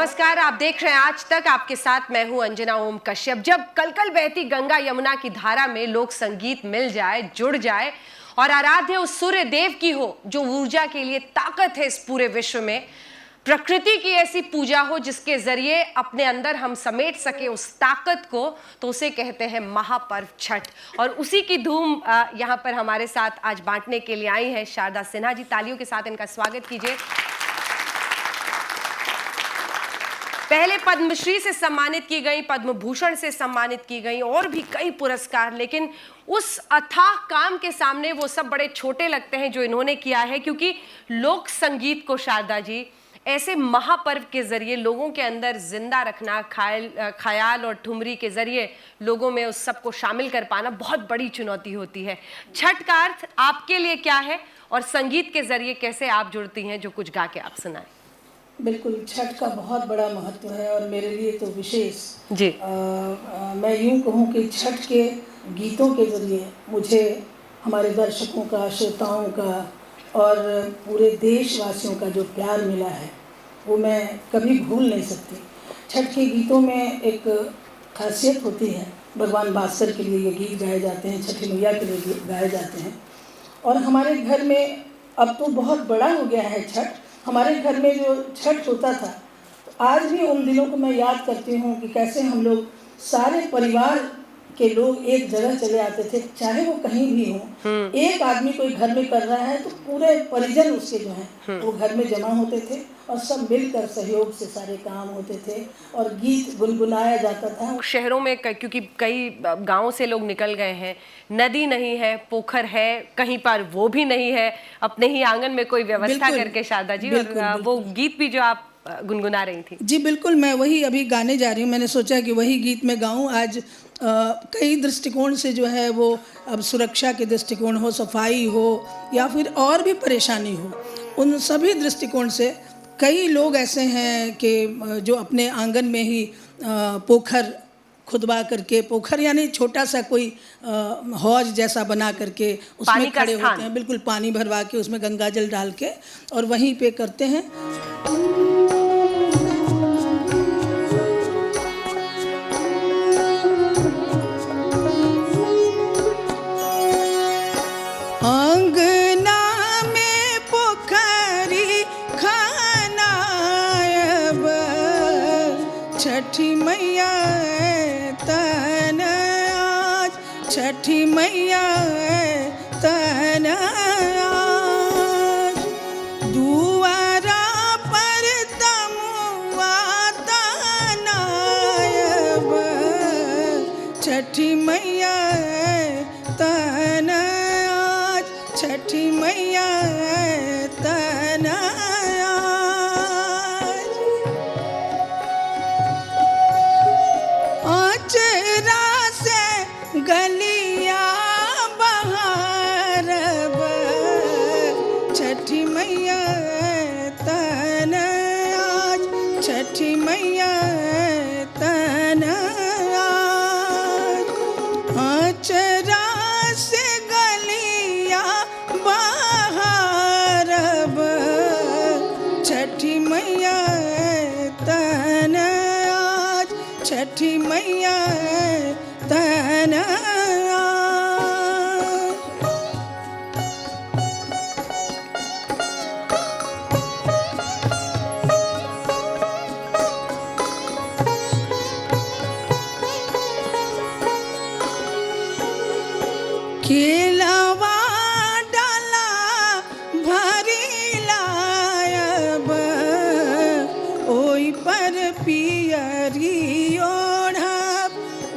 नमस्कार, आप देख रहे हैं आज तक। आपके साथ मैं हूं अंजना ओम कश्यप। जब कल कल बहती गंगा यमुना की धारा में लोक संगीत मिल जाए, जुड़ जाए और आराध्य उस सूर्य देव की हो जो ऊर्जा के लिए ताकत है इस पूरे विश्व में, प्रकृति की ऐसी पूजा हो जिसके जरिए अपने अंदर हम समेट सके उस ताकत को, तो उसे कहते हैं महापर्व छठ। और उसी की धूम यहाँ पर हमारे साथ आज बांटने के लिए आई है शारदा सिन्हा जी। तालियों के साथ इनका स्वागत कीजिए। पहले पद्मश्री से सम्मानित की गई, पद्म भूषण से सम्मानित की गई और भी कई पुरस्कार, लेकिन उस अथाह काम के सामने वो सब बड़े छोटे लगते हैं जो इन्होंने किया है। क्योंकि लोक संगीत को शारदा जी ऐसे महापर्व के जरिए लोगों के अंदर जिंदा रखना, ख्याल और ठुमरी के जरिए लोगों में उस सब को शामिल कर पाना बहुत बड़ी चुनौती होती है। छठ का अर्थ आपके लिए क्या है और संगीत के जरिए कैसे आप जुड़ती हैं, जो कुछ गा के आप सुनाएं। बिल्कुल, छठ का बहुत बड़ा महत्व है और मेरे लिए तो विशेष जी। मैं यूँ कहूँ कि छठ के गीतों के ज़रिए मुझे हमारे दर्शकों का, श्रोताओं का और पूरे देशवासियों का जो प्यार मिला है वो मैं कभी भूल नहीं सकती। छठ के गीतों में एक खासियत होती है। भगवान भास्कर के लिए ये गीत गाए जाते हैं, छठी मैया के लिए गाए जाते हैं। और हमारे घर में अब तो बहुत बड़ा हो गया है छठ। हमारे घर में जो छठ होता था, तो आज भी उन दिनों को मैं याद करती हूँ कि कैसे हम लोग सारे परिवार के लोग एक जगह चले आते थे, चाहे वो कहीं भी हो। एक आदमी कोई घर में कर रहा है तो पूरे परिजन उसके जो हैं वो घर में जमा होते थे और सब मिलकर सहयोग से सारे काम होते थे और गीत गुनगुनाया जाता था। शहरों में क्योंकि कई गांवों से लोग निकल गए हैं, नदी नहीं है, पोखर है, कहीं पर वो भी नहीं है, अपने ही आंगन में कोई व्यवस्था करके शारदा जी, और वो गीत भी जो आप गुनगुना रही थी। जी बिल्कुल, मैं वही अभी गाने जा रही हूँ। मैंने सोचा कि वही गीत मैं गाऊँ आज। कई दृष्टिकोण से जो है वो, अब सुरक्षा के दृष्टिकोण हो, सफाई हो या फिर और भी परेशानी हो, उन सभी दृष्टिकोण से कई लोग ऐसे हैं कि जो अपने आंगन में ही पोखर खुदवा करके, पोखर यानी छोटा सा कोई हौज जैसा बना करके उसमें खड़े होते हैं। बिल्कुल, पानी भरवा के उसमें गंगा जल डाल के और वहीं पे करते हैं। आंगना में पोखरी खानायब, छठी मैया तन आज, छठी मैया तन आज, दुआरा पर तमुआ तनायब, छठी मैया तन आज, छठी मैया तन आचरा से गलिया बहारब, छठी मैया तन आज, छठी मैया तन आज, आचरा से गलिया बहारब, छठी मैया तन आज, छठी मैया तन केलवा डाला भरी लायब, ओई पर पियरी ओढ़ब,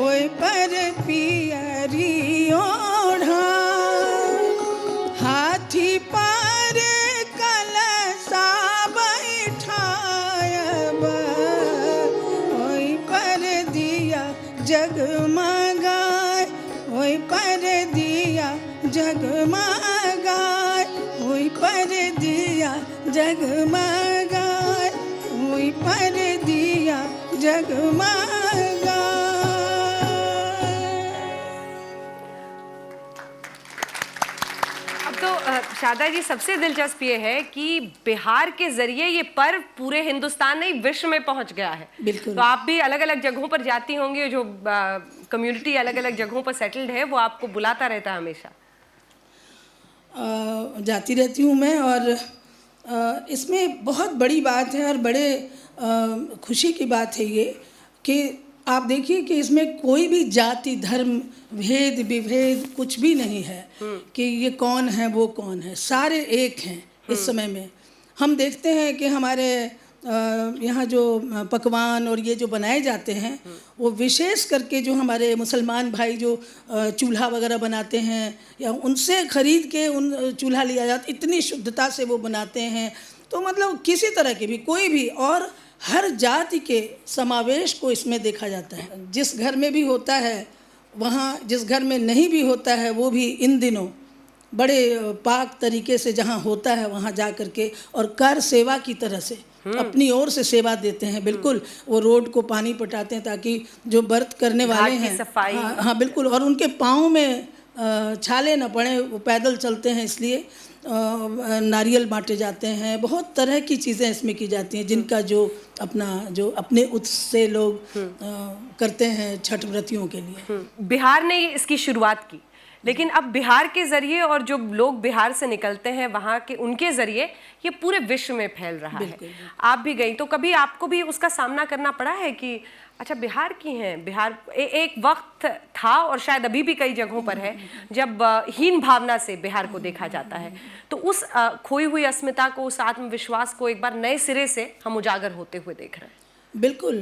ओई पर पियरी ओढ़ब, हाथी पर कलशा बैठायब, ओई पर दिया जगमगाए, ओई पर दिया जगमगाए, ओई पर दिया जगमगाए, ओई पर दिया जगमगाए। तो शारदा जी, सबसे दिलचस्प ये है कि बिहार के जरिए ये पर्व पूरे हिंदुस्तान नहीं विश्व में पहुंच गया है। बिल्कुल। तो आप भी अलग अलग जगहों पर जाती होंगी, जो कम्युनिटी अलग अलग जगहों पर सेटल्ड है वो आपको बुलाता रहता है हमेशा। जाती रहती हूँ मैं, और इसमें बहुत बड़ी बात है और बड़े खुशी की बात है ये कि आप देखिए कि इसमें कोई भी जाति धर्म भेद विभेद कुछ भी नहीं है कि ये कौन है वो कौन है, सारे एक हैं। इस समय में हम देखते हैं कि हमारे यहाँ जो पकवान और ये जो बनाए जाते हैं वो विशेष करके जो हमारे मुसलमान भाई जो चूल्हा वगैरह बनाते हैं या उनसे ख़रीद के उन चूल्हा लिया जाता, इतनी शुद्धता से वो बनाते हैं। तो मतलब किसी तरह के भी कोई भी और हर जाति के समावेश को इसमें देखा जाता है। जिस घर में भी होता है वहाँ, जिस घर में नहीं भी होता है वो भी इन दिनों बड़े पाक तरीके से जहाँ होता है वहाँ जा कर के और कर सेवा की तरह से अपनी ओर से सेवा देते हैं। बिल्कुल, वो रोड को पानी पटाते हैं ताकि जो व्रत करने वाले हैं, सफाई। हाँ बिल्कुल, और उनके पाँव में छाले न पड़े, वो पैदल चलते हैं इसलिए नारियल बांटे जाते हैं। बहुत तरह की चीज़ें इसमें की जाती हैं जिनका जो अपने उत्साह से लोग करते हैं छठ व्रतियों के लिए। बिहार ने इसकी शुरुआत की, लेकिन अब बिहार के जरिए और जो लोग बिहार से निकलते हैं वहाँ के उनके जरिए ये पूरे विश्व में फैल रहा है। आप भी गई तो कभी आपको भी उसका सामना करना पड़ा है कि अच्छा बिहार की हैं, बिहार एक वक्त था और शायद अभी भी कई जगहों पर है जब हीन भावना से बिहार को देखा जाता है, तो उस खोई हुई अस्मिता को, उस आत्मविश्वास को एक बार नए सिरे से हम उजागर होते हुए देख रहे हैं। बिल्कुल,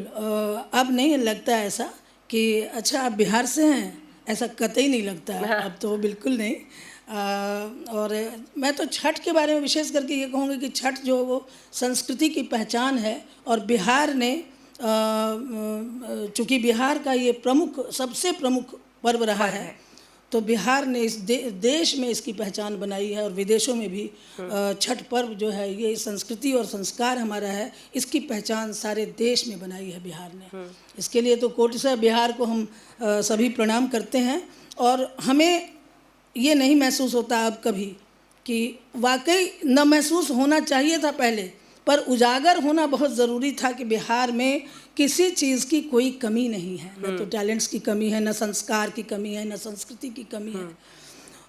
अब नहीं लगता ऐसा कि अच्छा आप बिहार से हैं, ऐसा कतई नहीं लगता है अब तो, बिल्कुल नहीं। और मैं तो छठ के बारे में विशेष करके ये कहूँगी कि छठ जो वो संस्कृति की पहचान है और बिहार ने चूँकि बिहार का ये सबसे प्रमुख पर्व रहा है, तो बिहार ने इस देश में इसकी पहचान बनाई है और विदेशों में भी छठ पर्व जो है ये संस्कृति और संस्कार हमारा है, इसकी पहचान सारे देश में बनाई है बिहार ने। इसके लिए तो कोटिशः बिहार को हम सभी प्रणाम करते हैं। और हमें ये नहीं महसूस होता अब कभी कि वाकई न महसूस होना चाहिए था पहले, पर उजागर होना बहुत ज़रूरी था कि बिहार में किसी चीज़ की कोई कमी नहीं है, न तो टैलेंट्स की कमी है, न संस्कार की कमी है, न संस्कृति की कमी है।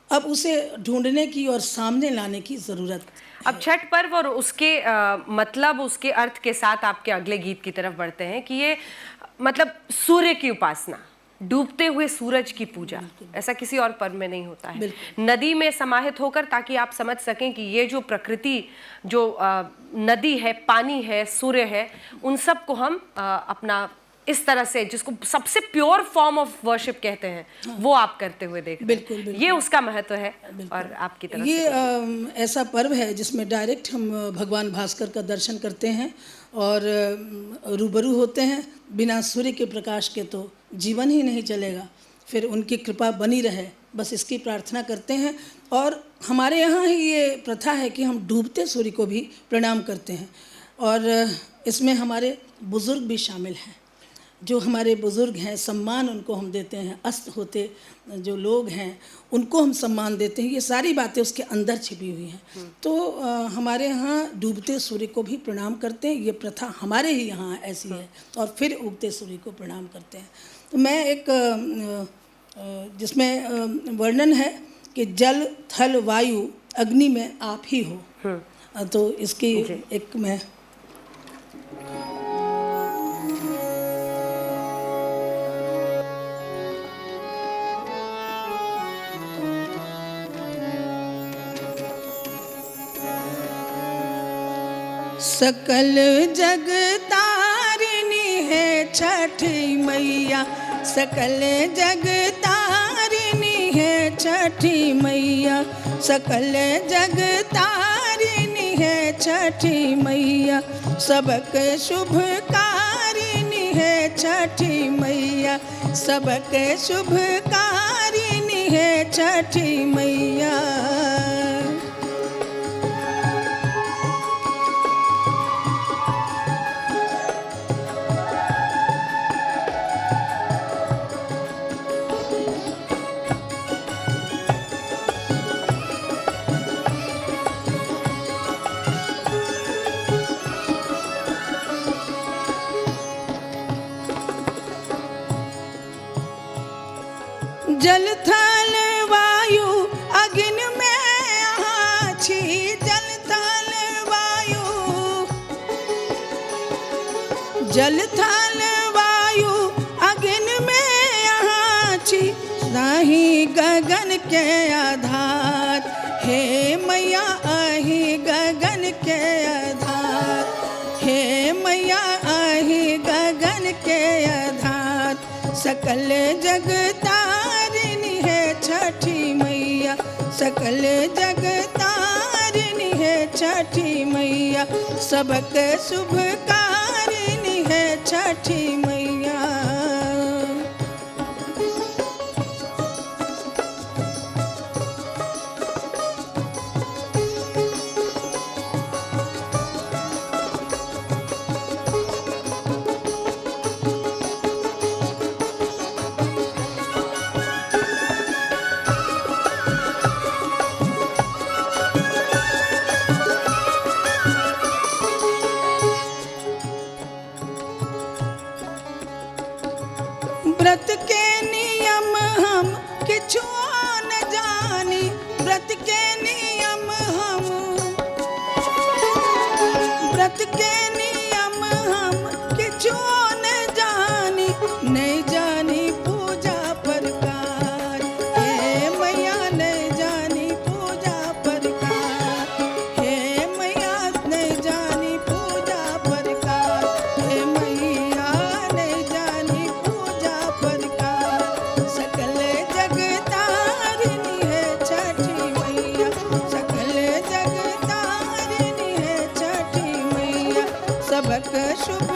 अब उसे ढूंढने की और सामने लाने की ज़रूरत है। अब छठ पर्व और उसके मतलब उसके अर्थ के साथ आपके अगले गीत की तरफ बढ़ते हैं कि ये मतलब सूर्य की उपासना, डूबते हुए सूरज की पूजा, ऐसा किसी और पर्व में नहीं होता है। नदी में समाहित होकर, ताकि आप समझ सकें कि ये जो प्रकृति, जो नदी है, पानी है, सूर्य है, उन सब को हम अपना इस तरह से, जिसको सबसे प्योर फॉर्म ऑफ वर्शिप कहते हैं, वो आप करते हुए देख रहे हैं। बिल्कुल। ये उसका महत्व है। और आपकी तरफ ये ऐसा पर्व है जिसमें डायरेक्ट हम भगवान भास्कर का दर्शन करते हैं और रूबरू होते हैं। बिना सूर्य के प्रकाश के तो जीवन ही नहीं चलेगा, फिर उनकी कृपा बनी रहे, बस इसकी प्रार्थना करते हैं। और हमारे यहाँ ही ये प्रथा है कि हम डूबते सूर्य को भी प्रणाम करते हैं, और इसमें हमारे बुज़ुर्ग भी शामिल हैं। जो हमारे बुज़ुर्ग हैं, सम्मान उनको हम देते हैं, अस्त होते जो लोग हैं उनको हम सम्मान देते हैं। ये सारी बातें उसके अंदर छिपी हुई हैं। तो हमारे यहाँ डूबते सूर्य को भी प्रणाम करते हैं, ये प्रथा हमारे ही यहाँ ऐसी है, और फिर उगते सूर्य को प्रणाम करते हैं। तो मैं एक जिसमें वर्णन है कि जल थल वायु अग्नि में आप ही हो, तो इसकी एक मैं सकल जग तारिणी है छठ मैया, सकल जग तारिणी है छठी मैया, सकल जग तारिणी है छठी मैया, सबके शुभकारिणी है छठी मैया, सबके शुभकारिणी है छठी मैया। जल थल वायु अग्नि में आछी, जल थल वायु, जल थल वायु अग्नि में आछी, नाही गगन के आधार, हे मैया आही गगन के आधार, हे मैया आही गगन के आधार, सकल जगतारिणी है छठी मैया, सकल जगतारिणी है छठी मैया, सबक शुभकारिणी है छठी मैया। व्रत के नियम हम किछु न जानी, व्रत के नियम हम, व्रत के नियम हम किछु न जानी, नहीं जानी पूजा प्रकार, हे मैया नहीं जानी पूजा प्रकार, हे मैया नहीं जानी पूजा प्रकार, हे मैया नहीं जानी पूजा प्रकार, सकल जगतारिणी है छठी मैया, सकल जगतारिणी है छठी मैया, सबक शुभ